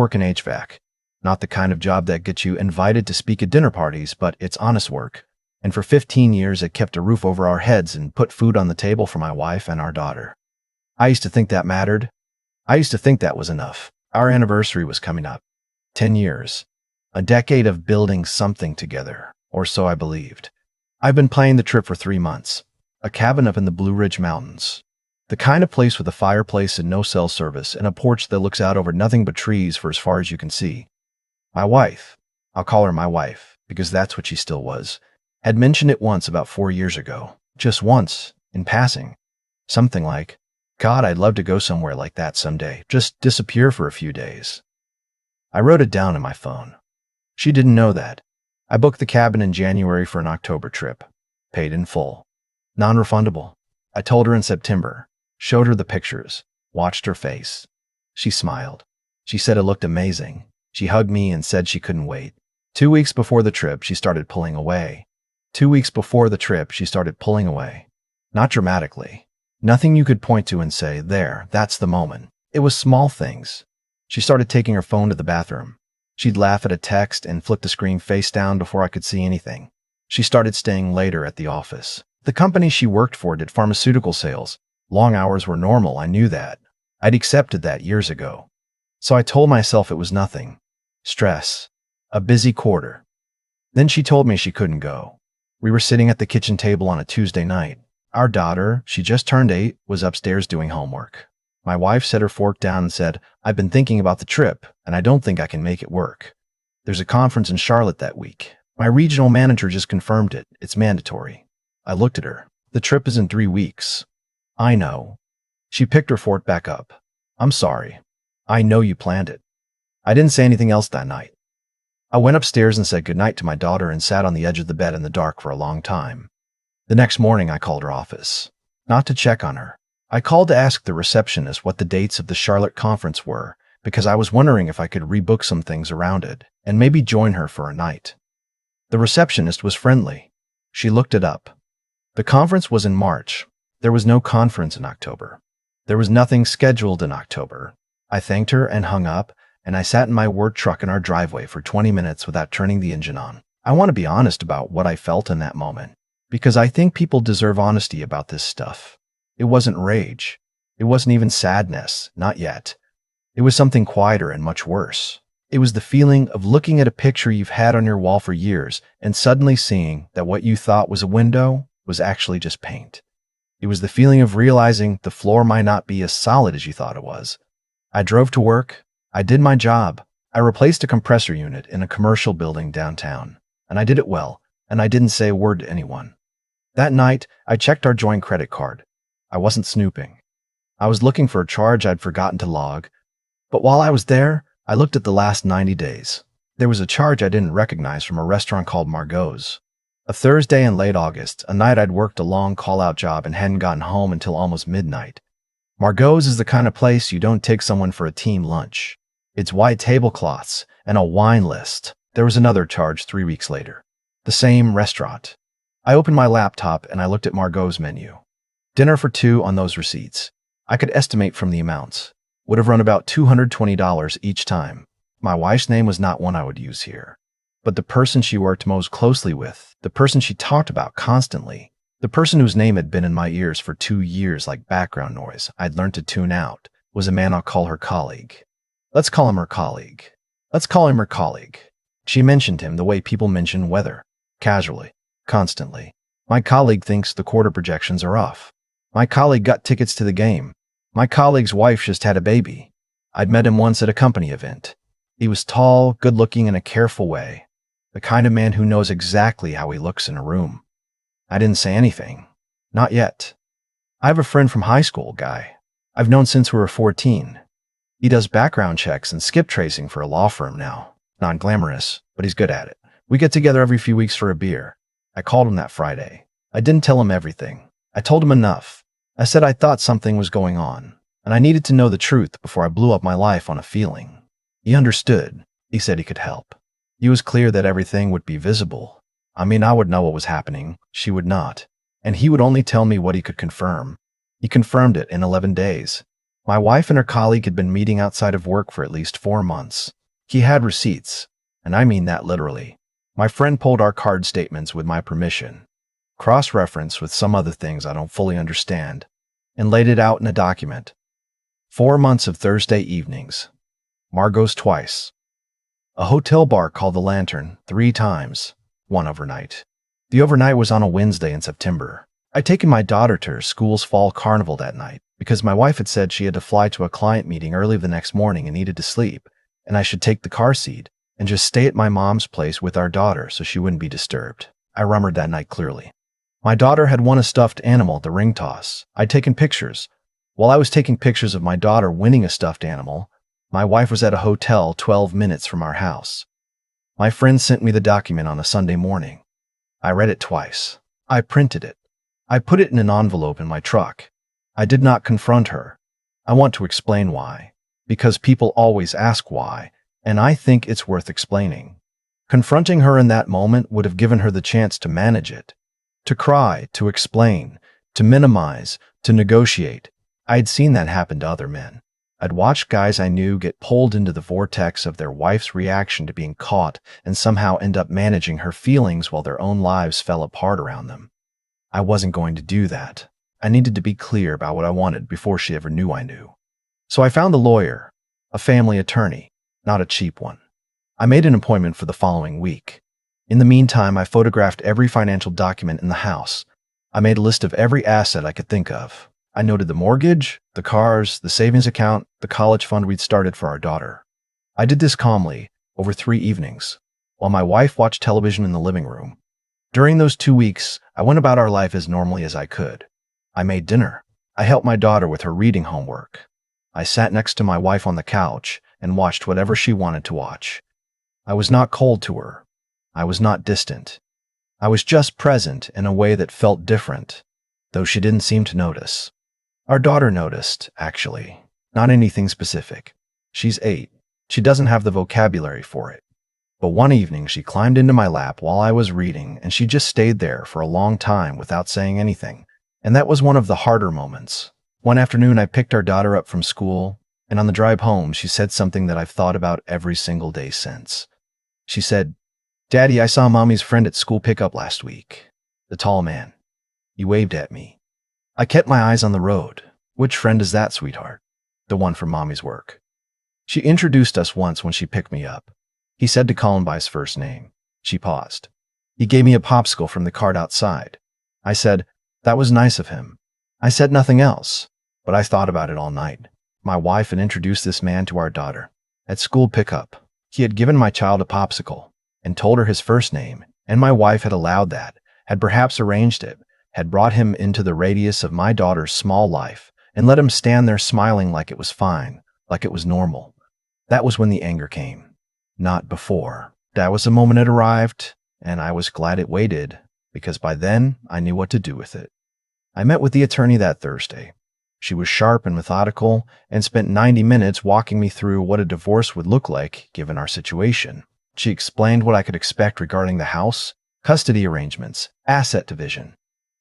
work in HVAC. Not the kind of job that gets you invited to speak at dinner parties, but it's honest work. And for 15 years, it kept a roof over our heads and put food on the table for my wife and our daughter. I used to think that mattered. I used to think that was enough. Our anniversary was coming up. 10 years. A decade of building something together, or so I believed. I've been planning the trip for 3 months. A cabin up in the Blue Ridge Mountains. The kind of place with a fireplace and no cell service and a porch that looks out over nothing but trees for as far as you can see. My wife, I'll call her my wife, because that's what she still was, had mentioned it once about 4 years ago. Just once, in passing. Something like, God, I'd love to go somewhere like that someday. Just disappear for a few days. I wrote it down in my phone. She didn't know that. I booked the cabin in January for an October trip. Paid in full. Non-refundable. I told her in September. Showed her the pictures. Watched her face. She smiled. She said it looked amazing. She hugged me and said she couldn't wait. 2 weeks before the trip, she started pulling away. 2 weeks before the trip, she started pulling away. Not dramatically. Nothing you could point to and say, there, that's the moment. It was small things. She started taking her phone to the bathroom. She'd laugh at a text and flick the screen face down before I could see anything. She started staying later at the office. The company she worked for did pharmaceutical sales. Long hours were normal, I knew that. I'd accepted that years ago. So I told myself it was nothing. Stress. A busy quarter. Then she told me she couldn't go. We were sitting at the kitchen table on a Tuesday night. Our daughter, she just turned 8, was upstairs doing homework. My wife set her fork down and said, I've been thinking about the trip, and I don't think I can make it work. There's a conference in Charlotte that week. My regional manager just confirmed it. It's mandatory. I looked at her. The trip is in 3 weeks. I know. She picked her fork back up. I'm sorry. I know you planned it. I didn't say anything else that night. I went upstairs and said goodnight to my daughter and sat on the edge of the bed in the dark for a long time. The next morning, I called her office. Not to check on her. I called to ask the receptionist what the dates of the Charlotte conference were, because I was wondering if I could rebook some things around it and maybe join her for a night. The receptionist was friendly. She looked it up. The conference was in March. There was no conference in October. There was nothing scheduled in October. I thanked her and hung up, and I sat in my work truck in our driveway for 20 minutes without turning the engine on. I want to be honest about what I felt in that moment, because I think people deserve honesty about this stuff. It wasn't rage. It wasn't even sadness, not yet. It was something quieter and much worse. It was the feeling of looking at a picture you've had on your wall for years and suddenly seeing that what you thought was a window was actually just paint. It was the feeling of realizing the floor might not be as solid as you thought it was. I drove to work. I did my job. I replaced a compressor unit in a commercial building downtown, and I did it well, and I didn't say a word to anyone. That night, I checked our joint credit card. I wasn't snooping. I was looking for a charge I'd forgotten to log, but while I was there, I looked at the last 90 days. There was a charge I didn't recognize from a restaurant called Margot's. A Thursday in late August, a night I'd worked a long call-out job and hadn't gotten home until almost midnight. Margot's is the kind of place you don't take someone for a team lunch. It's white tablecloths and a wine list. There was another charge 3 weeks later. The same restaurant. I opened my laptop and I looked at Margot's menu. Dinner for 2 on those receipts. I could estimate from the amounts. Would have run about $220 each time. My wife's name was not one I would use here. But the person she worked most closely with, the person she talked about constantly, the person whose name had been in my ears for 2 years like background noise I'd learned to tune out, was a man I'll call her colleague. Let's call him her colleague. Let's call him her colleague. She mentioned him the way people mention weather. Casually. Constantly. My colleague thinks the quarter projections are off. My colleague got tickets to the game. My colleague's wife just had a baby. I'd met him once at a company event. He was tall, good-looking in a careful way. The kind of man who knows exactly how he looks in a room. I didn't say anything. Not yet. I have a friend from high school, Guy. I've known since we were 14. He does background checks and skip tracing for a law firm now. Not glamorous, but he's good at it. We get together every few weeks for a beer. I called him that Friday. I didn't tell him everything. I told him enough. I said I thought something was going on, and I needed to know the truth before I blew up my life on a feeling. He understood. He said he could help. He was clear that everything would be visible. I mean, I would know what was happening. She would not. And he would only tell me what he could confirm. He confirmed it in 11 days. My wife and her colleague had been meeting outside of work for at least 4 months. He had receipts, and I mean that literally. My friend pulled our card statements with my permission, cross-referenced with some other things I don't fully understand, and laid it out in a document. 4 months of Thursday evenings. Margot's twice. A hotel bar called the Lantern 3 times, one overnight. The overnight was on a Wednesday in September. I'd taken my daughter to her school's fall carnival that night because my wife had said she had to fly to a client meeting early the next morning and needed to sleep, and I should take the car seat and just stay at my mom's place with our daughter so she wouldn't be disturbed. I remembered that night clearly. My daughter had won a stuffed animal at the ring toss. I'd taken pictures. While I was taking pictures of my daughter winning a stuffed animal, my wife was at a hotel 12 minutes from our house. My friend sent me the document on a Sunday morning. I read it twice. I printed it. I put it in an envelope in my truck. I did not confront her. I want to explain why. Because people always ask why, and I think it's worth explaining. Confronting her in that moment would have given her the chance to manage it. To cry, to explain, to minimize, to negotiate. I'd seen that happen to other men. I'd watched guys I knew get pulled into the vortex of their wife's reaction to being caught and somehow end up managing her feelings while their own lives fell apart around them. I wasn't going to do that. I needed to be clear about what I wanted before she ever knew I knew. So I found a lawyer, a family attorney, not a cheap one. I made an appointment for the following week. In the meantime, I photographed every financial document in the house. I made a list of every asset I could think of. I noted the mortgage, the cars, the savings account, the college fund we'd started for our daughter. I did this calmly, over 3 evenings, while my wife watched television in the living room. During those 2 weeks, I went about our life as normally as I could. I made dinner. I helped my daughter with her reading homework. I sat next to my wife on the couch and watched whatever she wanted to watch. I was not cold to her. I was not distant. I was just present in a way that felt different, though she didn't seem to notice. Our daughter noticed, actually. Not anything specific. She's 8. She doesn't have the vocabulary for it. But one evening she climbed into my lap while I was reading, and she just stayed there for a long time without saying anything. And that was one of the harder moments. One afternoon I picked our daughter up from school, and on the drive home she said something that I've thought about every single day since. She said, "Daddy, I saw Mommy's friend at school pickup last week. The tall man. He waved at me." I kept my eyes on the road. "Which friend is that, sweetheart?" "The one from Mommy's work." She introduced us once when she picked me up. He said to call him by his first name. She paused. He gave me a popsicle from the cart outside. I said, "That was nice of him." I said nothing else, but I thought about it all night. My wife had introduced this man to our daughter. At school pickup, he had given my child a popsicle and told her his first name, and my wife had allowed that, had perhaps arranged it, had brought him into the radius of my daughter's small life and let him stand there smiling like it was fine, like it was normal. That was when the anger came. Not before. That was the moment it arrived, and I was glad it waited, because by then I knew what to do with it. I met with the attorney that Thursday. She was sharp and methodical and spent 90 minutes walking me through what a divorce would look like given our situation. She explained what I could expect regarding the house, custody arrangements, asset division.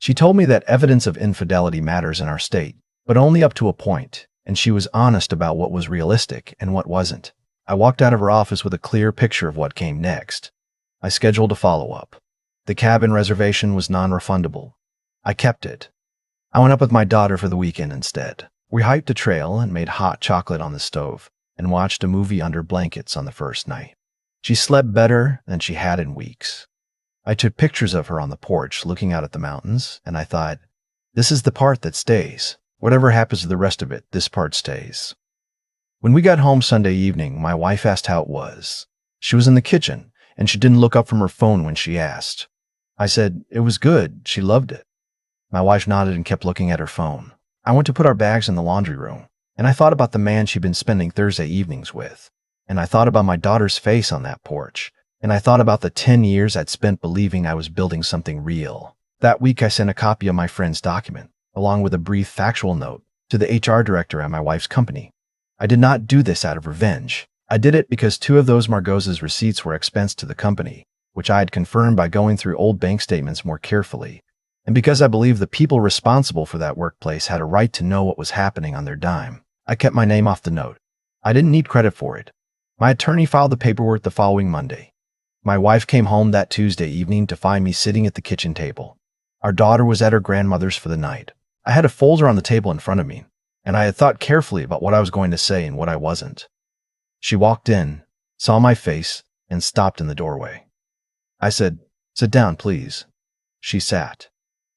She told me that evidence of infidelity matters in our state, but only up to a point, and she was honest about what was realistic and what wasn't. I walked out of her office with a clear picture of what came next. I scheduled a follow-up. The cabin reservation was non-refundable. I kept it. I went up with my daughter for the weekend instead. We hiked a trail and made hot chocolate on the stove and watched a movie under blankets on the first night. She slept better than she had in weeks. I took pictures of her on the porch looking out at the mountains, and I thought, this is the part that stays. Whatever happens to the rest of it, this part stays. When we got home Sunday evening, my wife asked how it was. She was in the kitchen, and she didn't look up from her phone when she asked. I said, it was good. She loved it. My wife nodded and kept looking at her phone. I went to put our bags in the laundry room, and I thought about the man she'd been spending Thursday evenings with. And I thought about my daughter's face on that porch. And I thought about the 10 years I'd spent believing I was building something real. That week I sent a copy of my friend's document, along with a brief factual note, to the HR director at my wife's company. I did not do this out of revenge. I did it because 2 of those Margot's receipts were expensed to the company, which I had confirmed by going through old bank statements more carefully, and because I believed the people responsible for that workplace had a right to know what was happening on their dime. I kept my name off the note. I didn't need credit for it. My attorney filed the paperwork the following Monday. My wife came home that Tuesday evening to find me sitting at the kitchen table. Our daughter was at her grandmother's for the night. I had a folder on the table in front of me, and I had thought carefully about what I was going to say and what I wasn't. She walked in, saw my face, and stopped in the doorway. I said, "Sit down, please." She sat.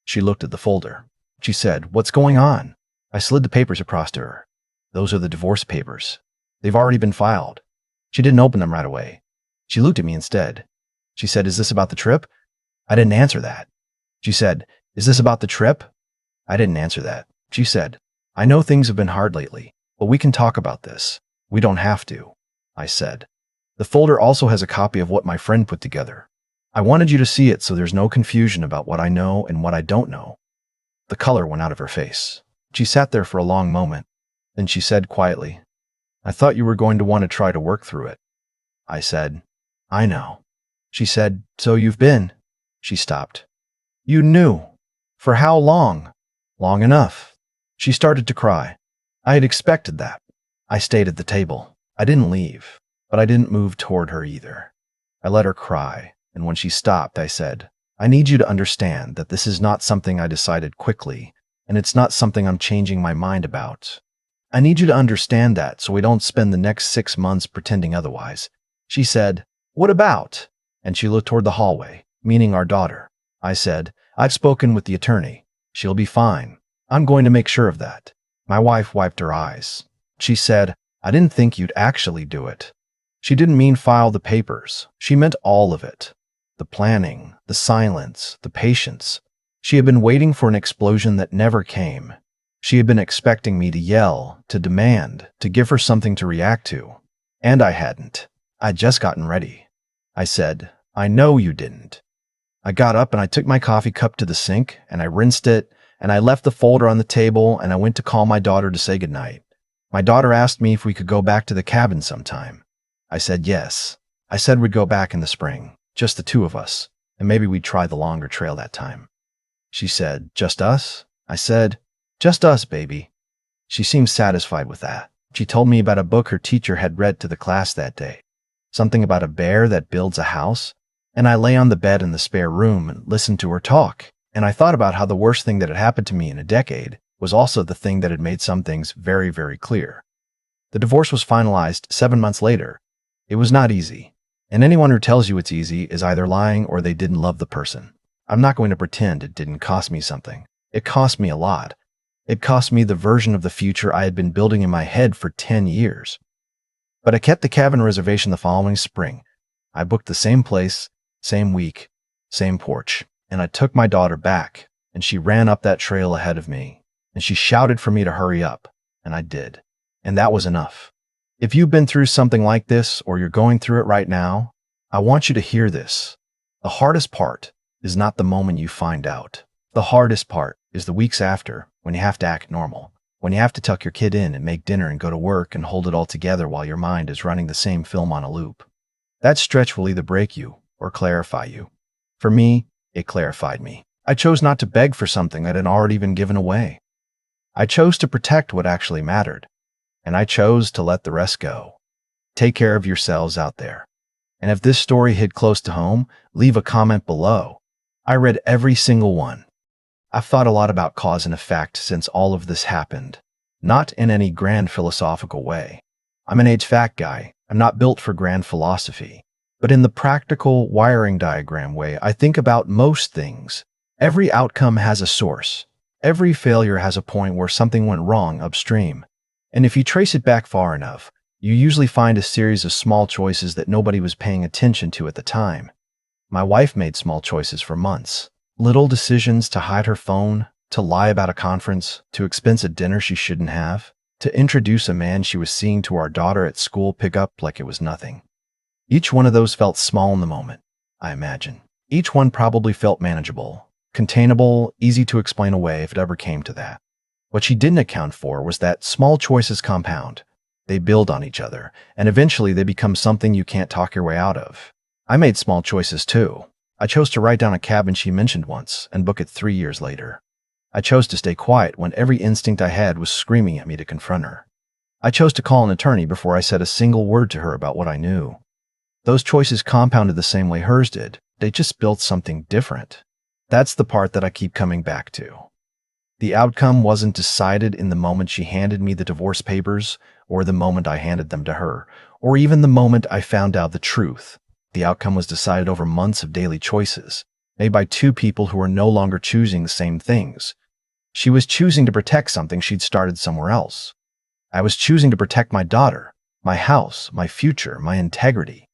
She looked at the folder. She said, "What's going on?" I slid the papers across to her. "Those are the divorce papers. They've already been filed." She didn't open them right away. She looked at me instead. She said, "Is this about the trip?" I didn't answer that. She said, "Is this about the trip?" I didn't answer that. She said, "I know things have been hard lately, but we can talk about this. We don't have to." I said. The folder also has a copy of what my friend put together. I wanted you to see it so there's no confusion about what I know and what I don't know. The color went out of her face. She sat there for a long moment. Then she said quietly, "I thought you were going to want to try to work through it." I said, "I know." She said, "So you've been." She stopped. "You knew. For how long?" "Long enough." She started to cry. I had expected that. I stayed at the table. I didn't leave, but I didn't move toward her either. I let her cry, and when she stopped, I said, "I need you to understand that this is not something I decided quickly, and it's not something I'm changing my mind about. I need you to understand that so we don't spend the next 6 months pretending otherwise." She said, "What about?" And she looked toward the hallway, meaning our daughter. I said, "I've spoken with the attorney. She'll be fine. I'm going to make sure of that." My wife wiped her eyes. She said, "I didn't think you'd actually do it." She didn't mean file the papers. She meant all of it. The planning, the silence, the patience. She had been waiting for an explosion that never came. She had been expecting me to yell, to demand, to give her something to react to. And I hadn't. I'd just gotten ready. I said, "I know you didn't." I got up and I took my coffee cup to the sink and I rinsed it and I left the folder on the table and I went to call my daughter to say goodnight. My daughter asked me if we could go back to the cabin sometime. I said yes. I said we'd go back in the spring, just the two of us, and maybe we'd try the longer trail that time. She said, "Just us?" I said, "Just us, baby." She seemed satisfied with that. She told me about a book her teacher had read to the class that day. Something about a bear that builds a house. And I lay on the bed in the spare room and listened to her talk. And I thought about how the worst thing that had happened to me in a decade was also the thing that had made some things very, very clear. The divorce was finalized 7 months later. It was not easy. And anyone who tells you it's easy is either lying or they didn't love the person. I'm not going to pretend it didn't cost me something. It cost me a lot. It cost me the version of the future I had been building in my head for 10 years. But I kept the cabin reservation the following spring. I booked the same place, same week, same porch, and I took my daughter back, and she ran up that trail ahead of me, and she shouted for me to hurry up, and I did. And that was enough. If you've been through something like this, or you're going through it right now, I want you to hear this. The hardest part is not the moment you find out. The hardest part is the weeks after, when you have to act normal, when you have to tuck your kid in and make dinner and go to work and hold it all together while your mind is running the same film on a loop. That stretch will either break you or clarify you. For me, it clarified me. I chose not to beg for something that had already been given away. I chose to protect what actually mattered, and I chose to let the rest go. Take care of yourselves out there. And if this story hit close to home, leave a comment below. I read every single one. I've thought a lot about cause and effect since all of this happened, not in any grand philosophical way. I'm an HVAC guy. I'm not built for grand philosophy. But in the practical wiring diagram way, I think about most things. Every outcome has a source. Every failure has a point where something went wrong upstream. And if you trace it back far enough, you usually find a series of small choices that nobody was paying attention to at the time. My wife made small choices for months. Little decisions to hide her phone, to lie about a conference, to expense a dinner she shouldn't have, to introduce a man she was seeing to our daughter at school pickup like it was nothing. Each one of those felt small in the moment, I imagine. Each one probably felt manageable, containable, easy to explain away if it ever came to that. What she didn't account for was that small choices compound. They build on each other, and eventually they become something you can't talk your way out of. I made small choices too. I chose to write down a cabin she mentioned once and book it 3 years later. I chose to stay quiet when every instinct I had was screaming at me to confront her. I chose to call an attorney before I said a single word to her about what I knew. Those choices compounded the same way hers did. They just built something different. That's the part that I keep coming back to. The outcome wasn't decided in the moment she handed me the divorce papers, or the moment I handed them to her, or even the moment I found out the truth. The outcome was decided over months of daily choices, made by two people who were no longer choosing the same things. She was choosing to protect something she'd started somewhere else. I was choosing to protect my daughter, my house, my future, my integrity.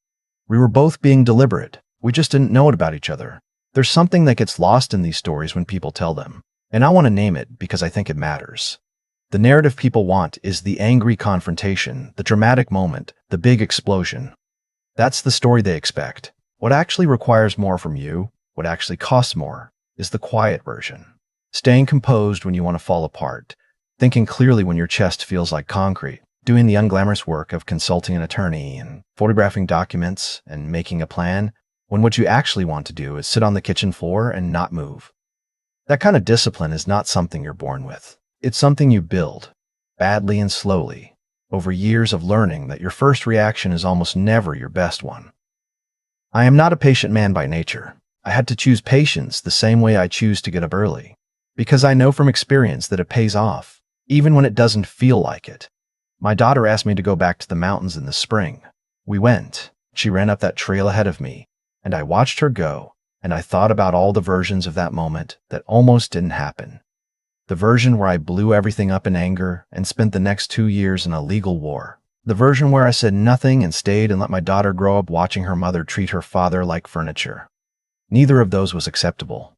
We were both being deliberate. We just didn't know it about each other. There's something that gets lost in these stories when people tell them, and I want to name it because I think it matters. The narrative people want is the angry confrontation, the dramatic moment, the big explosion. That's the story they expect. What actually requires more from you, what actually costs more, is the quiet version. Staying composed when you want to fall apart, thinking clearly when your chest feels like concrete, doing the unglamorous work of consulting an attorney and photographing documents and making a plan, when what you actually want to do is sit on the kitchen floor and not move. That kind of discipline is not something you're born with. It's something you build, badly and slowly, over years of learning that your first reaction is almost never your best one. I am not a patient man by nature. I had to choose patience the same way I choose to get up early, because I know from experience that it pays off, even when it doesn't feel like it. My daughter asked me to go back to the mountains in the spring. We went. She ran up that trail ahead of me, and I watched her go, and I thought about all the versions of that moment that almost didn't happen. The version where I blew everything up in anger and spent the next 2 years in a legal war. The version where I said nothing and stayed and let my daughter grow up watching her mother treat her father like furniture. Neither of those was acceptable.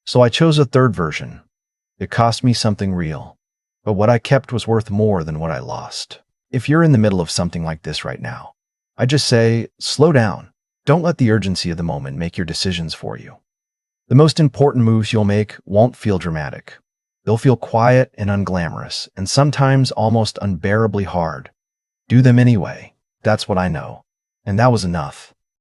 So I chose a third version. It cost me something real, but what I kept was worth more than what I lost. If you're in the middle of something like this right now, I just say, slow down. Don't let the urgency of the moment make your decisions for you. The most important moves you'll make won't feel dramatic. They'll feel quiet and unglamorous, and sometimes almost unbearably hard. Do them anyway. That's what I know. And that was enough.